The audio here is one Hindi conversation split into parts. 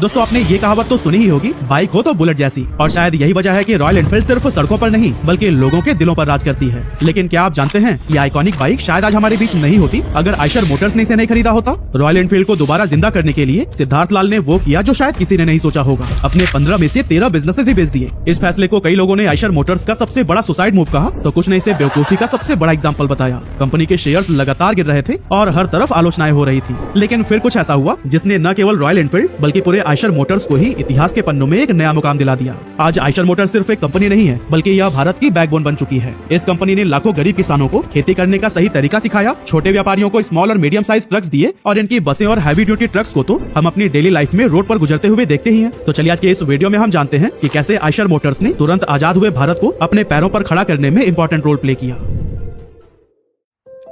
दोस्तों आपने ये कहावत तो सुनी ही होगी, बाइक हो तो बुलेट जैसी। और शायद यही वजह है कि रॉयल एनफील्ड सिर्फ सड़कों पर नहीं बल्कि लोगों के दिलों पर राज करती है। लेकिन क्या आप जानते हैं ये आइकॉनिक बाइक शायद आज हमारे बीच नहीं होती अगर आयशर मोटर्स ने इसे नहीं खरीदा होता। रॉयल एनफील्ड को दोबारा जिंदा करने के लिए सिद्धार्थ लाल ने वो किया जो शायद किसी ने नहीं सोचा होगा, अपने 15 में से 13 बिजनेसेस ही बेच दिए। इस फैसले को कई लोगों ने आयशर मोटर्स का सबसे बड़ा सुसाइड मूव कहा, तो कुछ ने इसे बेवकूफी का सबसे बड़ा एग्जाम्पल बताया। कंपनी के शेयर्स लगातार गिर रहे थे और हर तरफ आलोचनाएं हो रही थी। लेकिन फिर कुछ ऐसा हुआ जिसने न केवल रॉयल एनफील्ड बल्कि पूरे आयशर मोटर्स को ही इतिहास के पन्नों में एक नया मुकाम दिला दिया। आज आयशर मोटर्स सिर्फ एक कंपनी नहीं है बल्कि यह भारत की बैकबोन बन चुकी है। इस कंपनी ने लाखों गरीब किसानों को खेती करने का सही तरीका सिखाया, छोटे व्यापारियों को स्मॉल और मीडियम साइज ट्रक्स दिए और इनकी बसें और हैवी ड्यूटी ट्रक्स को तो हम अपनी डेली लाइफ में रोड पर गुजरते हुए देखते ही हैं। तो चलिए आज के इस वीडियो में हम जानते हैं कि कैसे आयशर मोटर्स ने तुरंत आजाद हुए भारत को अपने पैरों पर खड़ा करने में इंपॉर्टेंट रोल प्ले किया।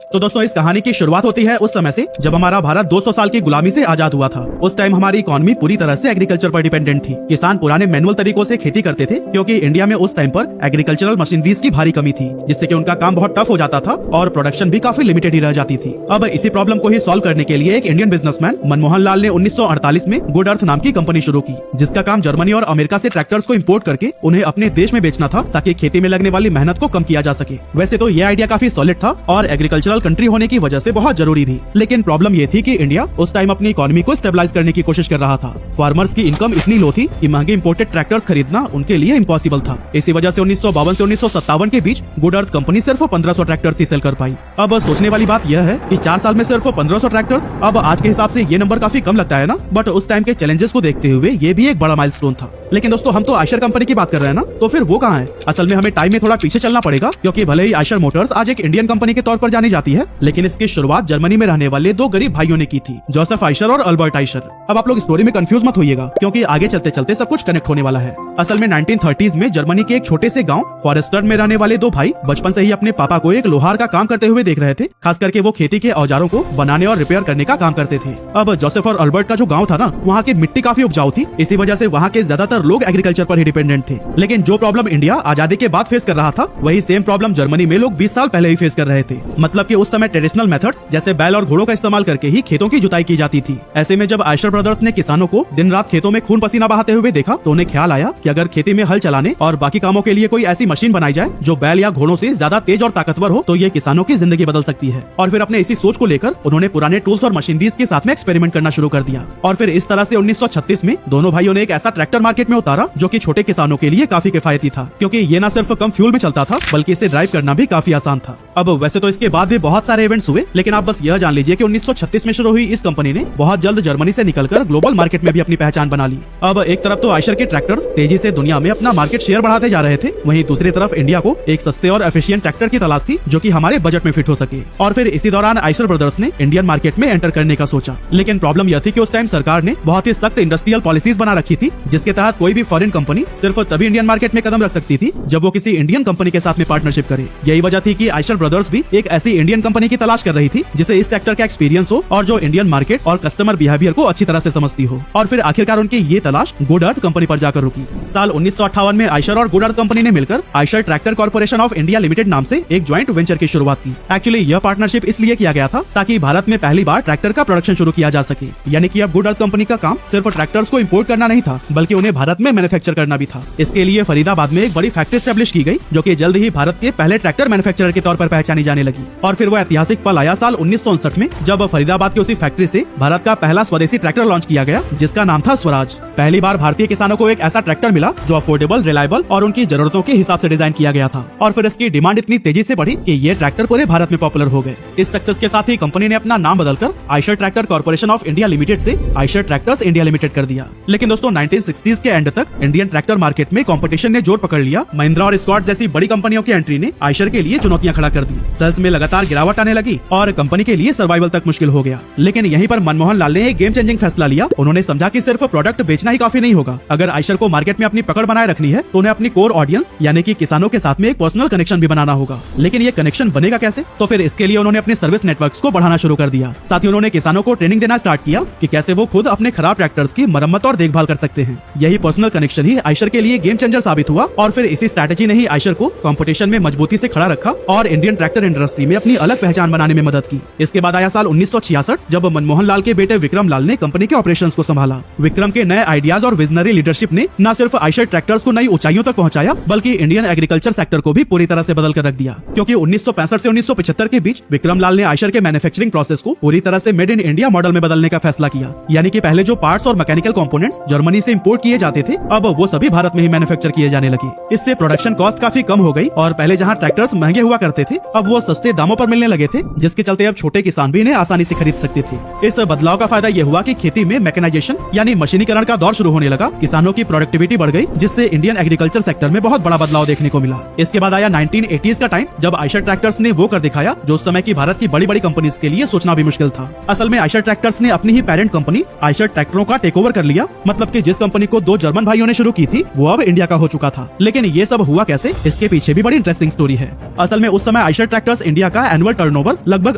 तो दोस्तों इस कहानी की शुरुआत होती है उस समय से जब हमारा भारत 200 साल की गुलामी से आजाद हुआ था। उस टाइम हमारी इकोनॉमी पूरी तरह से एग्रीकल्चर पर डिपेंडेंट थी। किसान पुराने मैनुअल तरीकों से खेती करते थे क्योंकि इंडिया में उस टाइम पर एग्रीकल्चरल मशीनरीज की भारी कमी थी, जिससे कि उनका काम बहुत टफ हो जाता था और प्रोडक्शन भी काफी लिमिटेड ही रह जाती थी। अब इसी प्रॉब्लम को ही सॉल्व करने के लिए एक इंडियन बिजनेसमैन मनमोहन लाल ने 1948 में गुड अर्थ नाम की कंपनी शुरू की, जिसका काम जर्मनी और अमेरिका से ट्रैक्टर्स को इम्पोर्ट करके उन्हें अपने देश में बेचना था ताकि खेती में लगने वाली मेहनत को कम किया जा सके। वैसे तो ये आइडिया काफी सॉलिड था और एग्रीकल्चरल कंट्री होने की वजह से बहुत जरूरी भी, लेकिन प्रॉब्लम ये थी कि इंडिया उस टाइम अपनी इकोनॉमी को स्टेबलाइज करने की कोशिश कर रहा था। फार्मर्स की इनकम इतनी लो थी कि महंगे इंपोर्टेड ट्रैक्टर्स खरीदना उनके लिए इम्पॉसिबल था। इसी वजह से 1952 से 1957 के बीच गुड अर्थ कंपनी सिर्फ 1500 ट्रैक्टर्स ही सेल कर पाई। अब सोचने वाली बात यह है कि 4 साल में सिर्फ 1500 ट्रैक्टर्स, अब आज के हिसाब से ये नंबर काफी कम लगता है ना, बट उस टाइम के चैलेंजेस को देखते हुए ये भी एक बड़ा माइलस्टोन था। लेकिन दोस्तों हम तो आयशर कंपनी की बात कर रहे हैं ना, तो फिर वो कहाँ है? असल में हमें टाइम में थोड़ा पीछे चलना पड़ेगा, क्योंकि भले ही आयशर मोटर्स आज एक इंडियन कंपनी के तौर पर जानी जाती है, लेकिन इसकी शुरुआत जर्मनी में रहने वाले 2 गरीब भाइयों ने की थी, जोसेफ आयशर और अल्बर्ट आयशर। अब आप लोग स्टोरी में कंफ्यूज मत होइएगा, क्योंकि आगे चलते चलते सब कुछ कनेक्ट होने वाला है। असल में 1930s में जर्मनी के एक छोटे से गांव फॉरेस्टर में रहने वाले 2 भाई बचपन से ही अपने पापा को एक लोहार का काम करते हुए देख रहे थे। खास करके वो खेती के औजारों को बनाने और रिपेयर करने का काम करते थे। अब जोसेफ और अल्बर्ट का जो गाँव था ना, वहाँ की मिट्टी काफी उपजाऊ थी, इसी वजह से वहाँ के ज्यादातर लोग एग्रीकल्चर पर ही डिपेंडेंट थे। लेकिन जो प्रॉब्लम इंडिया आजादी के बाद फेस कर रहा था, वही सेम प्रॉब्लम जर्मनी में लोग 20 साल पहले ही फेस कर रहे थे। मतलब कि उस समय ट्रेडिशनल मेथड्स जैसे बैल और घोड़ों का इस्तेमाल करके ही खेतों की जुताई की जाती थी। ऐसे में जब आयशर ब्रदर्स ने किसानों को दिन रात खेतों में खून पसीना बहाते हुए देखा, तो उन्हें ख्याल आया कि अगर खेती में हल चलाने और बाकी कामों के लिए कोई ऐसी मशीन बनाई जाए जो बैल या घोड़ों से ज्यादा तेज और ताकतवर हो, तो ये किसानों की जिंदगी बदल सकती है। और फिर अपने इसी सोच को लेकर उन्होंने पुराने टूल्स और मशीनरीज के साथ में एक्सपेरिमेंट करना शुरू कर दिया। और फिर इस तरह से 1936 में दोनों भाइयों ने एक ऐसा ट्रैक्टर मार्केट में उतारा जो कि छोटे किसानों के लिए काफी किफायती था, क्योंकि ये न सिर्फ कम फ्यूल में चलता था बल्कि इसे ड्राइव करना भी काफी आसान था। अब वैसे तो इसके बाद भी बहुत सारे इवेंट्स हुए, लेकिन आप बस यह जान लीजिए कि 1936 में शुरू हुई इस कंपनी ने बहुत जल्द जर्मनी से निकलकर ग्लोबल मार्केट में भी अपनी पहचान बना ली। अब एक तरफ तो आयशर के ट्रैक्टर्स तेजी से दुनिया में अपना मार्केट शेयर बढ़ाते जा रहे थे, वहीं दूसरी तरफ इंडिया को एक सस्ते और एफिशिएंट ट्रैक्टर की तलाश थी जो कि हमारे बजट में फिट हो सके। और फिर इसी दौरान आयशर ब्रदर्स ने इंडियन मार्केट में एंटर करने का सोचा। लेकिन प्रॉब्लम यह थी कि उस टाइम सरकार ने बहुत ही सख्त इंडस्ट्रियल पॉलिसीज बना रखी थी, जिसके तहत कोई भी फॉरेन कंपनी सिर्फ तभी इंडियन मार्केट में कदम रख सकती थी जब वो किसी इंडियन कंपनी के साथ में पार्टनरशिप करे। यही वजह थी कि आयशर ब्रदर्स भी एक ऐसी इंडियन कंपनी की तलाश कर रही थी जिसे इस सेक्टर का एक्सपीरियंस हो और जो इंडियन मार्केट और कस्टमर बिहेवियर को अच्छी तरह से समझती हो। और फिर आखिरकार उनकी ये तलाश गुड अर्थ कंपनी पर जाकर रुकी। साल 1958 में आयशर और गुड अर्थ कंपनी ने मिलकर Eicher tractor corporation of India limited नाम से एक ज्वाइंट वेंचर की शुरुआत की। एक्चुअली यह पार्टनरशिप इसलिए किया गया था ताकि भारत में पहली बार ट्रैक्टर का प्रोडक्शन शुरू किया जा सके। यानी कि अब गुड अर्थ कंपनी का काम सिर्फ ट्रैक्टर्स को इम्पोर्ट करना नहीं था, बल्कि उन्हें भारत में मैन्युफैक्चर करना भी था। इसके लिए फरीदाबाद में एक बड़ी फैक्ट्री स्टैब्लिश की गई, जो कि जल्द ही भारत के पहले ट्रैक्टर मैन्युफैक्चरर के तौर पर पहचानी जाने लगी। और फिर वो ऐतिहासिक पल आया साल 1959 में, जब फरीदाबाद की उसी फैक्ट्री से भारत का पहला स्वदेशी ट्रैक्टर लॉन्च किया गया, जिसका नाम था स्वराज। पहली बार भारतीय किसानों को एक ऐसा ट्रैक्टर मिला जो अफोर्डेबल, रिलायबल और उनकी जरूरतों के हिसाब से डिजाइन किया गया था। और फिर इसकी डिमांड इतनी तेजी से बढ़ी कि ये ट्रैक्टर पूरे भारत में पॉपुलर हो गए। इस सक्सेस के साथ ही कंपनी ने अपना नाम बदलकर Eicher tractor corporation of India limited से आयशर ट्रैक्टर्स इंडिया लिमिटेड कर दिया। लेकिन दोस्तों 1960s के एंड तक इंडियन ट्रैक्टर मार्केट में कंपटीशन ने जोर पकड़ लिया। महिंद्रा और स्कॉट जैसी बड़ी कंपनियों की एंट्री ने आयशर के लिए चुनौतियां खड़ा कर दी। सेल्स में लगातार गिरावट आने लगी और कंपनी के लिए सर्वाइवल तक मुश्किल हो गया। लेकिन यहीं पर मनमोहन लाल ने एक गेम चेंजिंग फैसला लिया। उन्होंने समझा कि सिर्फ प्रोडक्ट बेचना ही काफी नहीं होगा। अगर आयशर को मार्केट में अपनी पकड़ बनाए रखनी है, तो उन्हें अपनी कोर ऑडियंस यानी कि किसानों के साथ में एक पर्सनल कनेक्शन भी बनाना होगा। लेकिन ये कनेक्शन बनेगा कैसे? तो फिर इसके लिए उन्होंने अपने सर्विस नेटवर्क्स को बढ़ाना शुरू कर दिया। साथ ही उन्होंने किसानों को ट्रेनिंग देना स्टार्ट किया कि कैसे वो खुद अपने खराब ट्रैक्टर्स की मरम्मत और देखभाल कर सकते हैं। यही पर्सनल कनेक्शन ही आयशर के लिए गेम चेंजर साबित हुआ। और फिर इसी स्ट्रैटेजी ने ही आयशर को कंपटीशन में मजबूती से खड़ा रखा और इंडियन ट्रैक्टर इंडस्ट्री में अपनी अलग पहचान बनाने में मदद की। इसके बाद आया साल 1966, जब मनमोहन लाल के बेटे विक्रम लाल ने कंपनी के ऑपरेशंस को संभाला। विक्रम के नए आइडियाज और विजनरी लीडरशिप ने न सिर्फ आयशर ट्रैक्टर्स को नई ऊंचाइयों तक पहुंचाया, बल्कि इंडियन एग्रीकल्चर सेक्टर को भी पूरी तरह से बदल कर रख दिया। क्योंकि 1965 से 1975 के बीच विक्रम लाल ने आयशर के मैन्युफैक्चरिंग प्रोसेस को पूरी तरह से मेड इन इंडिया मॉडल में बदलने का फैसला किया। यानी कि पहले जो पार्ट्स और मैकेनिकल कंपोनेंट्स जर्मनी से इंपोर्ट किए जाते थे, अब वो सभी भारत में ही मैन्युफैक्चर किए जाने लगे। इससे प्रोडक्शन कॉस्ट काफी कम हो गई और पहले जहाँ ट्रैक्टर्स महंगे हुआ करते थे, अब वो सस्ते दामों पर मिलने लगे थे, जिसके चलते अब छोटे किसान भी इन्हें आसानी से खरीद सकते थे। इस बदलाव का फायदा ये हुआ कि खेती में मैकेनाइजेशन यानी मशीनीकरण का दौर शुरू होने लगा। किसानों की प्रोडक्टिविटी बढ़ गई, जिससे इंडियन एग्रीकल्चर सेक्टर में बहुत बड़ा बदलाव देखने को मिला। इसके बाद आया 1980s का टाइम, जब आयशर ट्रैक्टर्स ने वो कर दिखाया जो उस समय की भारत की बड़ी बड़ी कंपनीज के लिए सोचना भी मुश्किल था। असल में आयशर ट्रैक्टर्स ने अपनी ही पेरेंट कंपनी आयशर ट्रैक्टरों का टेक ओवर कर लिया। मतलब कि जिस कंपनी को दो जर्मन भाइयों ने शुरू की थी, वो अब इंडिया का हो चुका था। लेकिन ये सब हुआ कैसे, इसके पीछे भी बड़ी इंटरेस्टिंग स्टोरी है। असल में उस समय आयशर ट्रैक्टर्स इंडिया का एनुअल टर्नओवर लगभग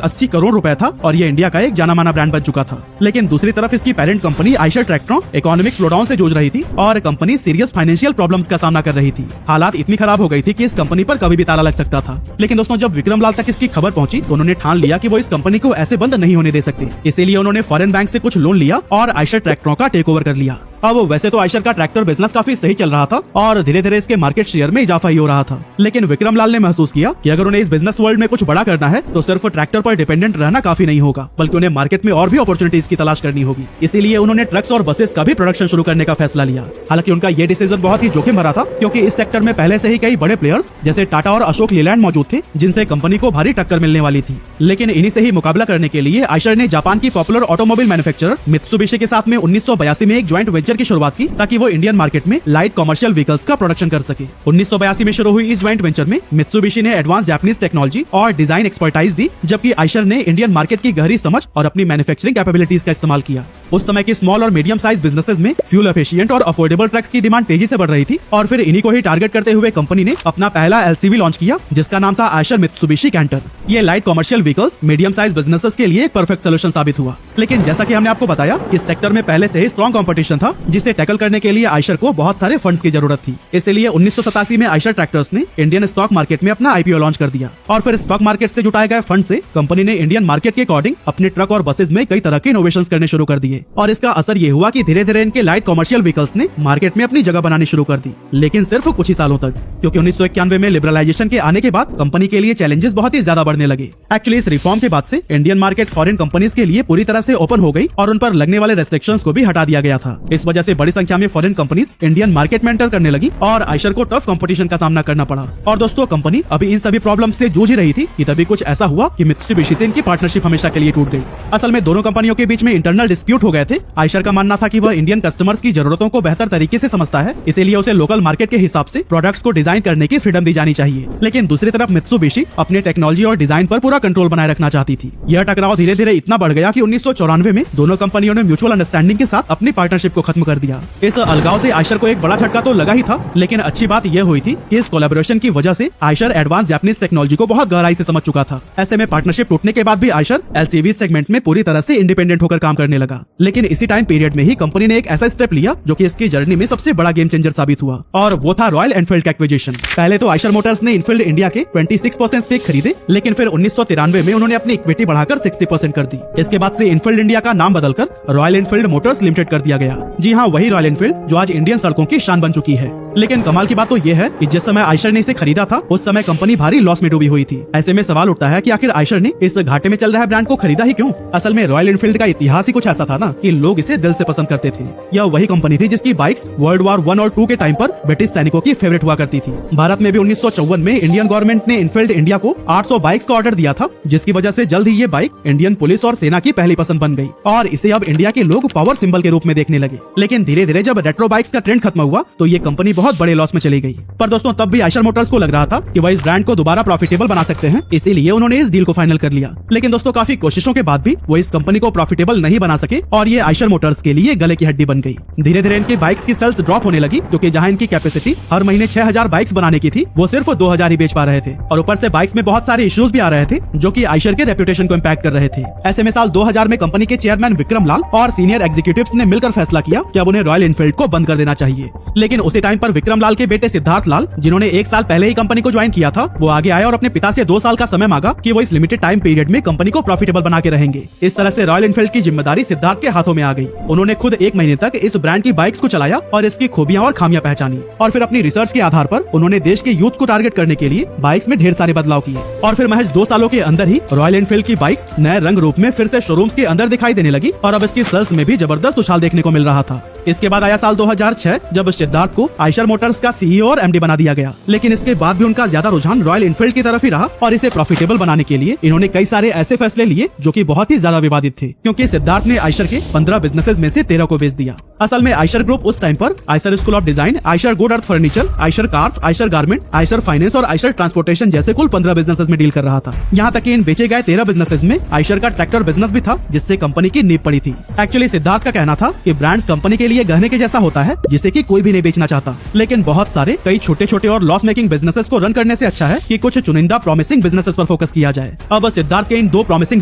80 करोड़ रुपए था और ये इंडिया का एक जाना माना ब्रांड बन चुका था। लेकिन दूसरी तरफ इसकी पेरेंट कंपनी आयशर ट्रैक्टरों इकोनॉमिक स्लोडाउन से जूझ रही थी और कंपनी सीरियस फाइनेंशियल प्रॉब्लम्स का सामना कर रही थी। हालात इतनी खराब हो गई थी कि इस कंपनी पर कभी भी ताला लग सकता था। लेकिन दोस्तों, जब विक्रम लाल तक इसकी खबर पहुंची तो उन्होंने ठान लिया कि वो इस कंपनी को ऐसे बंद नहीं होने दे सकते। इसीलिए उन्होंने फॉरेन बैंक से कुछ लोन लिया और आयशर ट्रैक्टरों का टेक ओवर कर लिया। अब वैसे तो आयशर का ट्रैक्टर बिजनेस काफी सही चल रहा था और धीरे धीरे इसके मार्केट शेयर में इजाफा ही हो रहा था। लेकिन विक्रम लाल ने महसूस किया कि अगर उन्हें इस बिजनेस वर्ल्ड में कुछ बड़ा करना है तो सिर्फ ट्रैक्टर पर डिपेंडेंट रहना काफी नहीं होगा, बल्कि उन्हें मार्केट में और भी अपॉर्चुनिटीज की तलाश करनी होगी। इसीलिए उन्होंने ट्रक्स और बसेस का भी प्रोडक्शन शुरू करने का फैसला लिया। हालांकि उनका ये डिसीजन बहुत ही जोखिम भरा था, क्योंकि इस सेक्टर में पहले से ही कई बड़े प्लेयर्स जैसे टाटा और अशोक लीलैंड मौजूद थे, जिनसे कंपनी को भारी टक्कर मिलने वाली थी। लेकिन इन्हीं से ही मुकाबला करने के लिए आयशर ने जापान की पॉपुलर ऑटोमोबाइल मैन्युफैक्चरर मित्सुबिशी के साथ में 1982 में एक ज्वाइंट वेंचर की शुरुआत की, ताकि वो इंडियन मार्केट में लाइट कमर्शियल व्हीकल्स का प्रोडक्शन कर सके। 1982 में शुरू हुई इस ज्वाइंट वेंचर में मित्सुबिशी ने एडवांस जापानीज टेक्नोलॉजी और डिजाइन एक्सपर्टाइज दी, जबकि आयशर ने इंडियन मार्केट की गहरी समझ और अपनी मैन्युफैक्चरिंग कैपेबिलिटीज का इस्तेमाल किया। उस समय के स्मॉल और मीडियम साइज बिजनेसेस में फ्यूल एफिशिएंट और अफोर्डेबल ट्रक्स की डिमांड तेजी से बढ़ रही थी और फिर इन्हीं को ही टारगेट करते हुए कंपनी ने अपना पहला एलसीवी लॉन्च किया, जिसका नाम था आयशर मित्सुबिशी कैंटर। ये light commercial vehicles medium size businesses के लिए एक परफेक्ट सोल्यूशन साबित हुआ। लेकिन जैसा कि हमने आपको बताया, इस सेक्टर में पहले से ही स्ट्रॉन्ग कंपटीशन था, जिसे टैकल करने के लिए आयशर को बहुत सारे फंड्स की जरूरत थी। इसलिए 1987 में आयशर ट्रैक्टर्स ने इंडियन स्टॉक मार्केट में अपना आईपीओ लॉन्च कर दिया और फिर स्टॉक मार्केट से जुटाए गए फंड से कंपनी ने इंडियन मार्केट के अकॉर्डिंग अपने ट्रक और बसेस में कई तरह के इनोवेशंस करने शुरू कर दिए। और इसका असर ये हुआ कि धीरे धीरे इनके लाइट कमर्शियल व्हीकल्स ने मार्केट में अपनी जगह बनानी शुरू कर दी, लेकिन सिर्फ कुछ ही सालों तक, क्योंकि 1991 में लिबरलाइजेशन के आने के बाद कंपनी के लिए चैलेंजेस बहुत ही ज्यादा बढ़ने लगे। एक्चुअली इस रिफॉर्म के बाद से इंडियन मार्केट फॉरेन कंपनीज के लिए पूरी तरह से ओपन हो गई और उन पर लगने वाले रेस्ट्रिक्शंस को भी हटा दिया गया था। इस वजह से बड़ी संख्या में फॉरेन कंपनीज इंडियन मार्केट में एंटर करने लगी और आयशर को टफ कंपटीशन का सामना करना पड़ा। और दोस्तों, कंपनी अभी इन सभी प्रॉब्लम से जूझ ही रही थी कि तभी कुछ ऐसा हुआ कि मित्सुबिशी से इनकी पार्टनरशिप हमेशा के लिए टूट गई। असल में दोनों कंपनियों के बीच में इंटरनल डिस्प्यूट हो गए थे। आयशर का मानना था कि वह इंडियन कस्टमर्स की जरूरतों को बेहतर तरीके से समझता है, इसीलिए उसे लोकल मार्केट के हिसाब से प्रोडक्ट्स को डिजाइन करने की फ्रीडम दी जानी चाहिए। लेकिन दूसरी तरफ मित्सुबिशी अपने टेक्नोलॉजी और डिजाइन पर पूरा कंट्रोल बनाए रखना चाहती थी। यह टकराव धीरे धीरे इतना बढ़ गया कि 1994 में दोनों कंपनियों ने म्यूचुअल अंडरस्टैंडिंग के साथ अपनी पार्टनरशिप को खत्म कर दिया। इस अलगाव से आयशर को एक बड़ा झटका तो लगा ही था, लेकिन अच्छी बात यह हुई थी कि इस कोलैबोरेशन की वजह से आयशर एडवांस जापानीज टेक्नोलॉजी को बहुत गहराई से समझ चुका था। ऐसे में पार्टनरशिप टूटने के बाद भी आयशर एलसीवी सेगमेंट में पूरी तरह से इंडिपेंडेंट होकर काम करने लगा। लेकिन इसी टाइम पीरियड में ही कंपनी ने एक ऐसा स्टेप लिया जो कि इसकी जर्नी में सबसे बड़ा गेम चेंजर साबित हुआ, और वो था रॉयल एनफील्ड का एक्विजिशन। पहले तो आयशर मोटर्स ने इनफील्ड इंडिया के 26% स्टेक खरीदे, लेकिन फिर 1993 में उन्होंने अपनी इक्विटी बढ़ाकर 60% कर दी। इसके बाद से इनफील्ड इंडिया का नाम बदलकर रॉयल एनफील्ड मोटर्स लिमिटेड कर दिया गया। जी हाँ, वही रॉयल एनफील्ड जो आज इंडियन सड़कों की शान बन चुकी है। लेकिन कमाल की बात तो यह है कि जिस समय आयशर ने इसे खरीदा था, उस समय कंपनी भारी लॉस में डूबी हुई थी। ऐसे में सवाल उठता है कि आखिर आयशर ने इस घाटे में चल रहा ब्रांड को खरीदा ही क्यों? असल में रॉयल एनफील्ड का इतिहास ही कुछ ऐसा था ना कि लोग इसे दिल से पसंद करते थे। यह वही कंपनी थी जिसकी बाइक्स वर्ल्ड वॉर 1 और 2 के टाइम पर ब्रिटिश सैनिकों की फेवरेट हुआ करती थी। भारत में भी 1954 में इंडियन गवर्नमेंट ने इनफील्ड इंडिया को 800 बाइक्स का ऑर्डर दिया था, जिसकी वजह से जल्द ही ये बाइक इंडियन पुलिस और सेना की पहली पसंद बन गई और इसे अब इंडिया के लोग पावर सिंबल के रूप में देखने लगे। लेकिन धीरे धीरे जब रेट्रो बाइक्स का ट्रेंड खत्म हुआ तो ये कंपनी बहुत बड़े लॉस में चली गई। पर दोस्तों, तब भी आयशर मोटर्स को लग रहा था कि वह इस ब्रांड को दोबारा प्रॉफिटेबल बना सकते हैं, इसीलिए उन्होंने इस डील को फाइनल कर लिया। लेकिन दोस्तों, काफी कोशिशों के बाद भी वो इस कंपनी को प्रॉफिटेबल नहीं बना सके और ये आयशर मोटर्स के लिए गले की हड्डी बन गई। धीरे धीरे इनकी बाइक्स की सेल्स ड्रॉप होने लगी, क्योंकि जहां इनकी कैपेसिटी हर महीने 6000 बाइक्स बनाने की थी, वो सिर्फ 2000 ही बेच पा रहे थे और ऊपर से बाइक्स में बहुत सारे इश्यूज भी आ रहे थे जो कि आयशर के रेपुटेशन को इम्पैक्ट कर रहे थे। ऐसे में साल 2000 में कंपनी के चेयरमैन विक्रम लाल और सीनियर एग्जीक्यूटिव्स ने मिलकर फैसला किया कि अब उन्हें रॉयल एनफील्ड को बंद कर देना चाहिए। लेकिन उसी टाइम पर विक्रम लाल के बेटे सिद्धार्थ लाल, जिन्होंने 1 साल पहले ही कंपनी को ज्वाइन किया था, वो आगे आए और अपने पिता से 2 साल का समय मांगा कि वो इस लिमिटेड टाइम पीरियड में कंपनी को प्रॉफिटेबल बना के रहेंगे। इस तरह से रॉयल एनफील्ड की जिम्मेदारी सिद्धार्थ के हाथों में आ गई। उन्होंने खुद 1 महीने तक इस ब्रांड की बाइक्स को चलाया और इसकी खूबियां और खामियां पहचानी, और फिर अपनी रिसर्च के आधार पर उन्होंने देश के यूथ को टारगेट करने के लिए बाइक्स में ढेर सारे बदलाव किए, और फिर महज 2 सालों के अंदर ही रॉयल एनफील्ड की बाइक्स नए रंग रूप में फिर से शोरूम्स के अंदर दिखाई देने लगी, और अब इसकी सेल्स में भी जबरदस्त उछाल देखने को मिल रहा था। इसके बाद आया साल 2006, जब सिद्धार्थ को आयशर मोटर्स का सीईओ और एमडी बना दिया गया। लेकिन इसके बाद भी उनका ज्यादा रुझान रॉयल एनफील्ड की तरफ ही रहा, और इसे प्रॉफिटेबल बनाने के लिए इन्होंने कई सारे ऐसे फैसले लिए जो कि बहुत ही ज्यादा विवादित थे, क्योंकि सिद्धार्थ ने आयशर के 15 बिजनेसेस में से 13 को बेच दिया। असल में आयशर ग्रुप उस टाइम पर Eicher school of design, Eicher good earth furniture, Eicher cars, Eicher garment, Eicher finance और आयशर ट्रांसपोर्टेशन जैसे कुल 15 बिजनेसेस में डील कर रहा था। यहाँ तक कि इन बेचे गए 13 बिजनेसेस में आयशर का ट्रैक्टर बिजनेस भी था, जिससे कंपनी की नींव पड़ी थी। एक्चुअली सिद्धार्थ का कहना था कि ब्रांड्स कंपनी के लिए गहने के जैसा होता है, जिसे कि कोई भी नहीं बेचना चाहता। लेकिन बहुत सारे कई छोटे छोटे और लॉस मेकिंग बिजनेसेस को रन करने से अच्छा है कि कुछ चुनिंदा प्रॉमिसिंग बिजनेसेस पर फोकस किया जाए। अब सिद्धार्थ के इन 2 प्रॉमिसिंग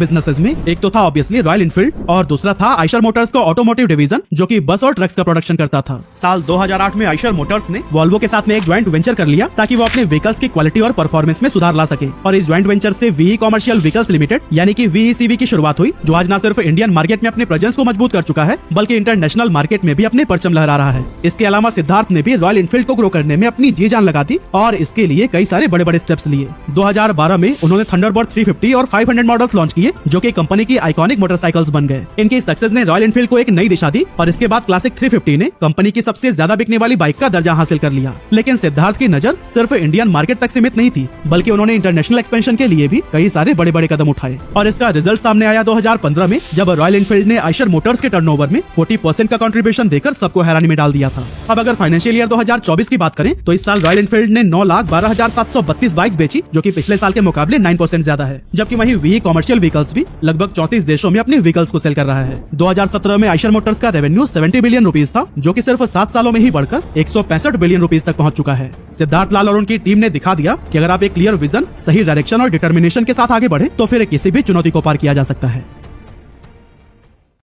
बिजनेसेस में एक तो था ऑब्वियसली रॉयल एनफील्ड, और दूसरा था आयशर मोटर्स का ऑटोमोटिव डिवीजन, जो कि बस और ट्रक्स का प्रोडक्शन करता था। साल 2008 में आयशर मोटर्स ने वॉल्वो के साथ में एक ज्वाइंट वेंचर कर लिया, ताकि वो अपने व्हीकल्स की क्वालिटी और परफॉर्मेंस में सुधार ला सके। और इस ज्वाइंट वेंचर से वीई कॉमर्शियल व्हीकल्स लिमिटेड यानी कि वीईसीवी की शुरुआत हुई, जो आज न सिर्फ इंडियन मार्केट में अपने प्रेजेंस को मजबूत कर चुका है, बल्कि इंटरनेशनल मार्केट में भी अपने परचम लहरा रहा है। इसके अलावा सिद्धार्थ ने भी रॉयल एनफील्ड को ग्रो करने में अपनी जी जान लगा दी, और इसके लिए कई सारे बड़े बड़े स्टेप्स लिए। 2012 में उन्होंने थंडरबर्ड 350 और 500 मॉडल्स लॉन्च किए, जो कि कंपनी की आइकॉनिक मोटरसाइकिल्स बन गए। इनकी सक्सेस ने रॉयल एनफील्ड को एक नई दिशा दी, और इसके बाद क्लासिक 350 ने कंपनी की सबसे ज्यादा बिकने वाली बाइक का दर्जा हासिल कर लिया। लेकिन सिद्धार्थ की नजर सिर्फ इंडियन मार्केट तक सीमित नहीं थी, बल्कि उन्होंने इंटरनेशनल एक्सपेंशन के लिए भी कई सारे बड़े बड़े कदम उठाए, और इसका रिजल्ट सामने आया 2015 में, जब रॉयल एनफील्ड ने आयशर मोटर्स के टर्नओवर में 40% का कंट्रीब्यूशन देकर सबको हैरानी में डाल दिया था। अब अगर फाइनेंशियल ईयर 2024 की बात करें, तो इस साल रॉयल एनफील्ड ने 9,12,732 बाइक्स बेची, जो कि पिछले साल के मुकाबले 9% ज्यादा है। जबकि वहीं वीई कॉमर्शियल व्हीकल्स भी लगभग 34 देशों में अपने व्हीकल्स को सेल कर रहा है। 2017 में आयशर मोटर्स का रेवेन्यू 70 बिलियन रुपीज था, जो कि सिर्फ 7 सालों में ही बढ़कर 165 बिलियन रुपीज तक पहुंच चुका है। सिद्धार्थ लाल और उनकी टीम ने दिखा दिया कि अगर आप एक क्लियर विजन, सही डायरेक्शन और डिटर्मिनेशन के साथ आगे बढ़े, तो फिर किसी भी चुनौती को पार किया जा सकता है।